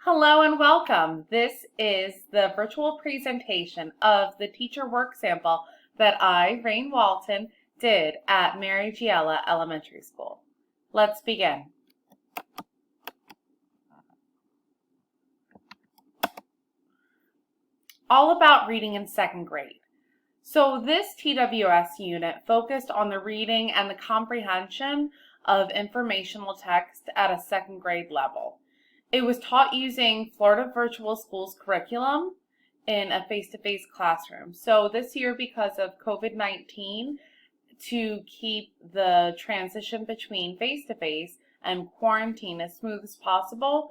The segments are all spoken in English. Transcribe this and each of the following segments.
Hello and welcome. This is the virtual presentation of the teacher work sample that I, Rain Walton, did at Mary Giella Elementary School. Let's begin. All about reading in second grade. So this TWS unit focused on the reading and the comprehension of informational text at a second grade level. It was taught using Florida Virtual Schools curriculum in a face-to-face classroom. So this year, because of COVID-19, to keep the transition between face-to-face and quarantine as smooth as possible,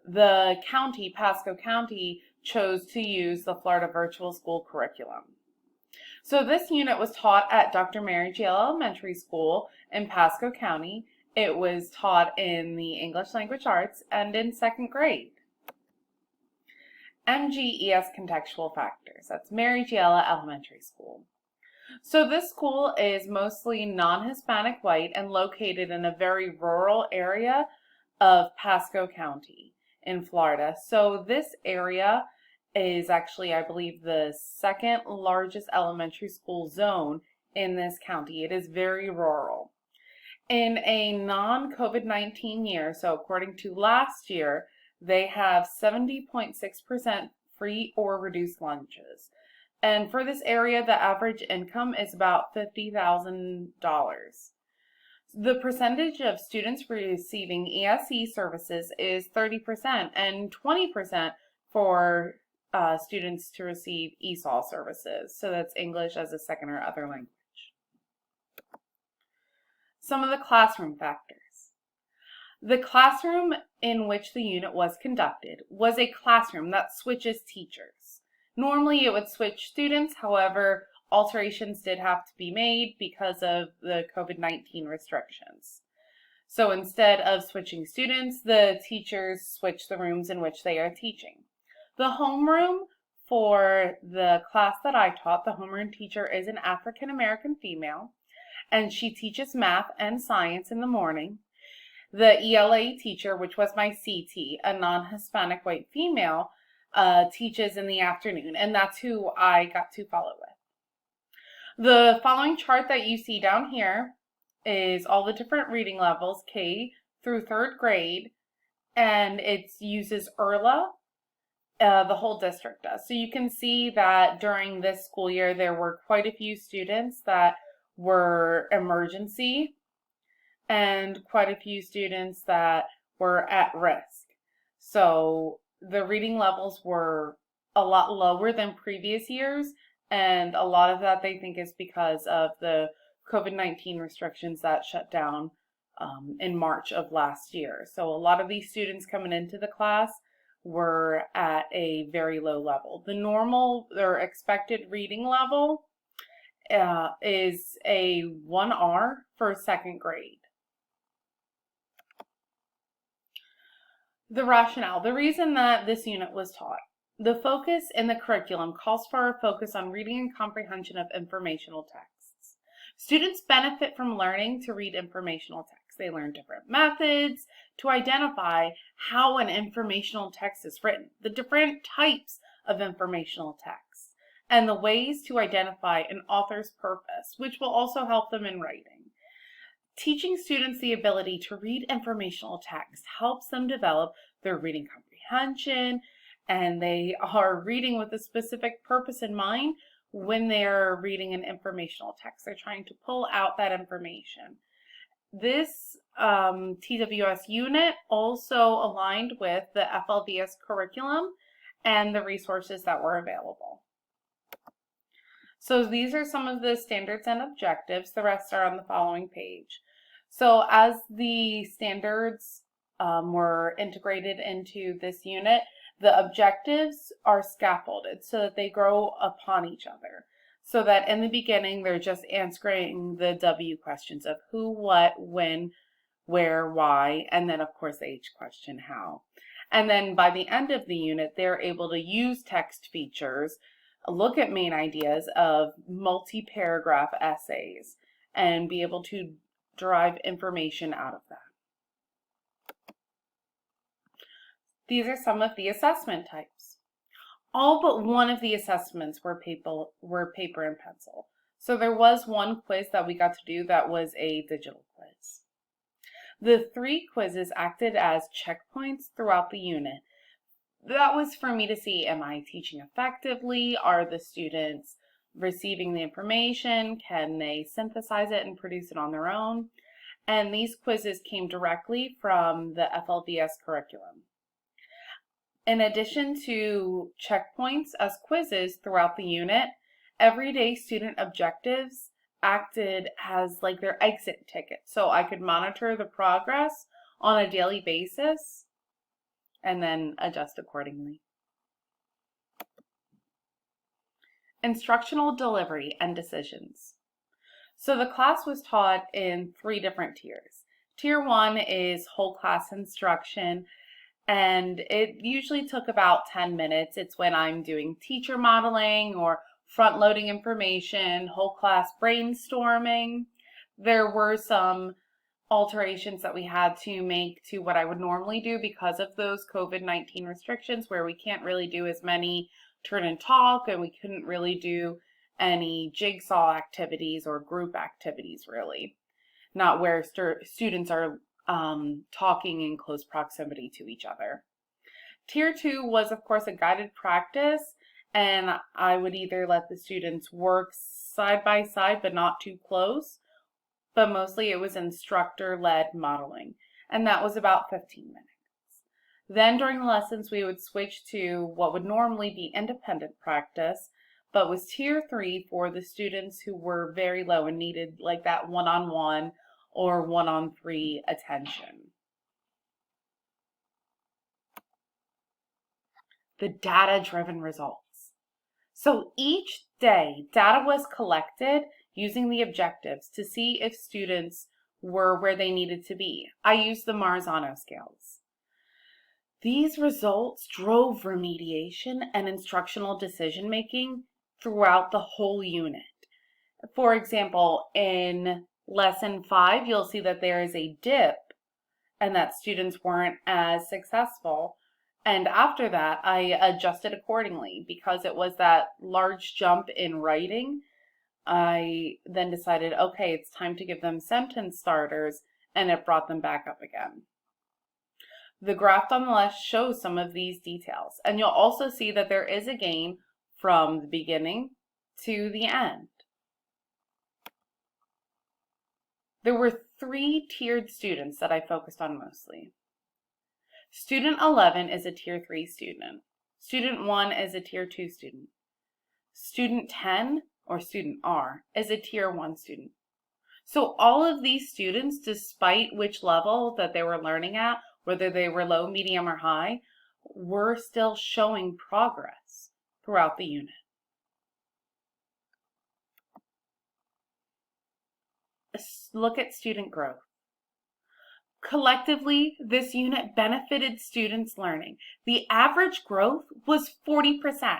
the county, Pasco County, chose to use the Florida Virtual School curriculum. So this unit was taught at Dr. Mary Giella Elementary School in Pasco County. It was taught in the English Language Arts and in second grade. MGES Contextual Factors. That's Mary Giella Elementary School. So this school is mostly non-Hispanic white and located in a very rural area of Pasco County in Florida. So this area is actually, I believe, the second largest elementary school zone in this county. It is very rural. In a non-COVID-19 year, so according to last year, they have 70.6% free or reduced lunches. And for this area, the average income is about $50,000. The percentage of students receiving ESE services is 30% and 20% for students to receive ESOL services. So that's English as a second or other language. Some of the classroom factors. The classroom in which the unit was conducted was a classroom that switches teachers. Normally it would switch students, however, alterations did have to be made because of the COVID-19 restrictions. So instead of switching students, the teachers switch the rooms in which they are teaching. The homeroom for the class that I taught, the homeroom teacher is an African American female, and she teaches math and science in the morning. The ELA teacher, which was my CT, a non-Hispanic white female, teaches in the afternoon, and that's who I got to follow with. The following chart that you see down here is all the different reading levels, K through third grade, and it uses IRLA. The whole district does. So you can see that during this school year, there were quite a few students that were emergency and quite a few students that were at risk. So the reading levels were a lot lower than previous years, and a lot of that they think is because of the COVID-19 restrictions that shut down in March of last year. So a lot of these students coming into the class were at a very low level. The normal or expected reading level is a 1R for second grade. The rationale, the reason that this unit was taught. The focus in the curriculum calls for a focus on reading and comprehension of informational texts. Students benefit from learning to read informational texts. They learn different methods to identify how an informational text is written, the different types of informational texts, and the ways to identify an author's purpose, which will also help them in writing. Teaching students the ability to read informational text helps them develop their reading comprehension, and they are reading with a specific purpose in mind when they're reading an informational text. They're trying to pull out that information. This TWS unit also aligned with the FLVS curriculum and the resources that were available. So these are some of the standards and objectives. The rest are on the following page. So as the standards were integrated into this unit, the objectives are scaffolded so that they grow upon each other. So that in the beginning, they're just answering the W questions of who, what, when, where, why, and then of course the H question, how. And then by the end of the unit, they're able to use text features, look at main ideas of multi-paragraph essays, and be able to derive information out of that. These are some of the assessment types. All but one of the assessments were paper and pencil. So there was one quiz that we got to do that was a digital quiz. The 3 quizzes acted as checkpoints throughout the unit. That was for me to see, am I teaching effectively? Are the students receiving the information? Can they synthesize it and produce it on their own? And these quizzes came directly from the FLVS curriculum. In addition to checkpoints as quizzes throughout the unit, everyday student objectives acted as like their exit ticket. So I could monitor the progress on a daily basis and then adjust accordingly. Instructional delivery and decisions. So the class was taught in 3 different tiers. Tier 1 is whole class instruction, and it usually took about 10 minutes. It's when I'm doing teacher modeling or front-loading information, whole class brainstorming. There were some alterations that we had to make to what I would normally do because of those COVID-19 restrictions, where we can't really do as many turn and talk, and we couldn't really do any jigsaw activities or group activities, really. Not where students are talking in close proximity to each other. Tier 2 was, of course, a guided practice, and I would either let the students work side by side but not too close, but mostly it was instructor-led modeling, and that was about 15 minutes. Then during the lessons, we would switch to what would normally be independent practice, but was tier 3 for the students who were very low and needed like that one-on-one or one-on-3 attention. The data-driven results. So each day, data was collected using the objectives to see if students were where they needed to be. I used the Marzano scales. These results drove remediation and instructional decision-making throughout the whole unit. For example, in lesson 5, you'll see that there is a dip and that students weren't as successful. And after that, I adjusted accordingly because it was that large jump in writing. I then decided, okay, it's time to give them sentence starters, and it brought them back up again. The graph on the left shows some of these details, and you'll also see that there is a gain from the beginning to the end. There were 3 tiered students that I focused on mostly. Student 11 is a tier 3 student. Student 1 is a tier 2 student. Student 10, or student R, is a tier 1 student. So all of these students, despite which level that they were learning at, whether they were low, medium, or high, were still showing progress throughout the unit. Let's look at student growth. Collectively, this unit benefited students' learning. The average growth was 40%.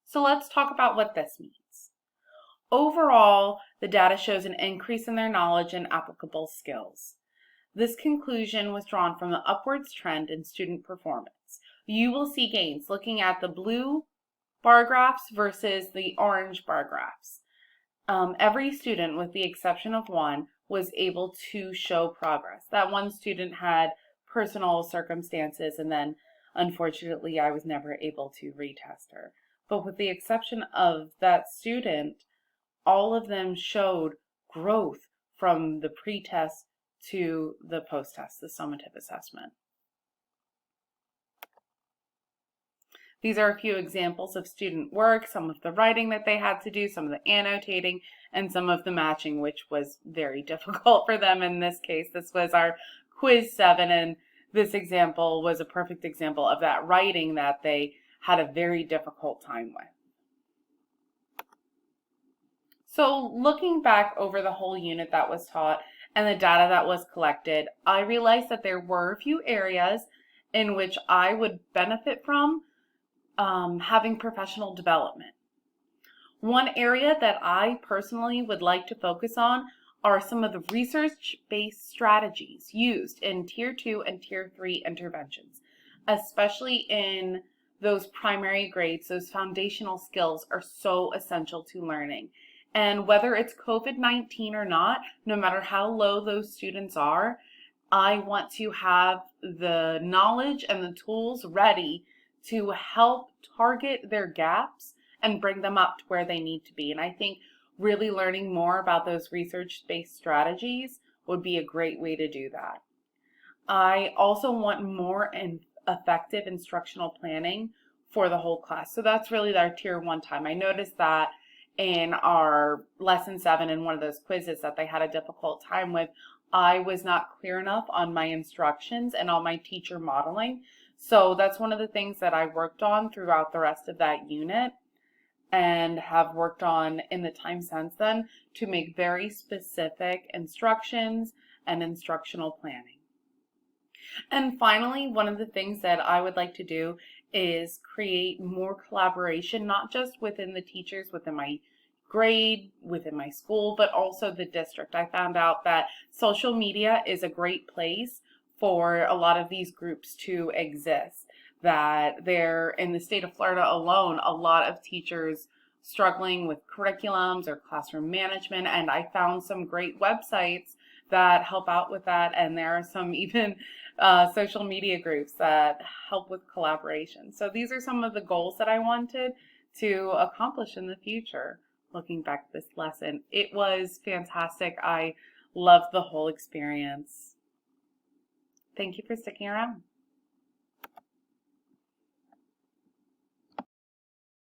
So let's talk about what this means. Overall, the data shows an increase in their knowledge and applicable skills. This conclusion was drawn from the upwards trend in student performance. You will see gains looking at the blue bar graphs versus the orange bar graphs. Every student, with the exception of one, was able to show progress. That one student had personal circumstances, and then unfortunately I was never able to retest her. But with the exception of that student, all of them showed growth from the pre-test to the post-test, the summative assessment. These are a few examples of student work, some of the writing that they had to do, some of the annotating, and some of the matching, which was very difficult for them in this case. This was our quiz 7, and this example was a perfect example of that writing that they had a very difficult time with. So looking back over the whole unit that was taught and the data that was collected, I realized that there were a few areas in which I would benefit from having professional development. One area that I personally would like to focus on are some of the research-based strategies used in Tier 2 and Tier 3 interventions. especially in those primary grades. Those foundational skills are so essential to learning. And whether it's COVID-19 or not, no matter how low those students are, I want to have the knowledge and the tools ready to help target their gaps and bring them up to where they need to be. And I think really learning more about those research-based strategies would be a great way to do that. I also want more effective instructional planning for the whole class. So that's really our tier 1 time. I noticed that in our lesson 7 in one of those quizzes that they had a difficult time with. I was not clear enough on my instructions and on my teacher modeling. So that's one of the things that I worked on throughout the rest of that unit and have worked on in the time since then to make very specific instructions and instructional planning. And finally, one of the things that I would like to do is create more collaboration, not just within the teachers, within my grade, within my school, but also the district. I found out that social media is a great place for a lot of these groups to exist, that they're in the state of Florida alone, a lot of teachers struggling with curriculums or classroom management, and I found some great websites that help out with that, and there are some even social media groups that help with collaboration. So these are some of the goals that I wanted to accomplish in the future. Looking back at this lesson, it was fantastic. I loved the whole experience. Thank you for sticking around.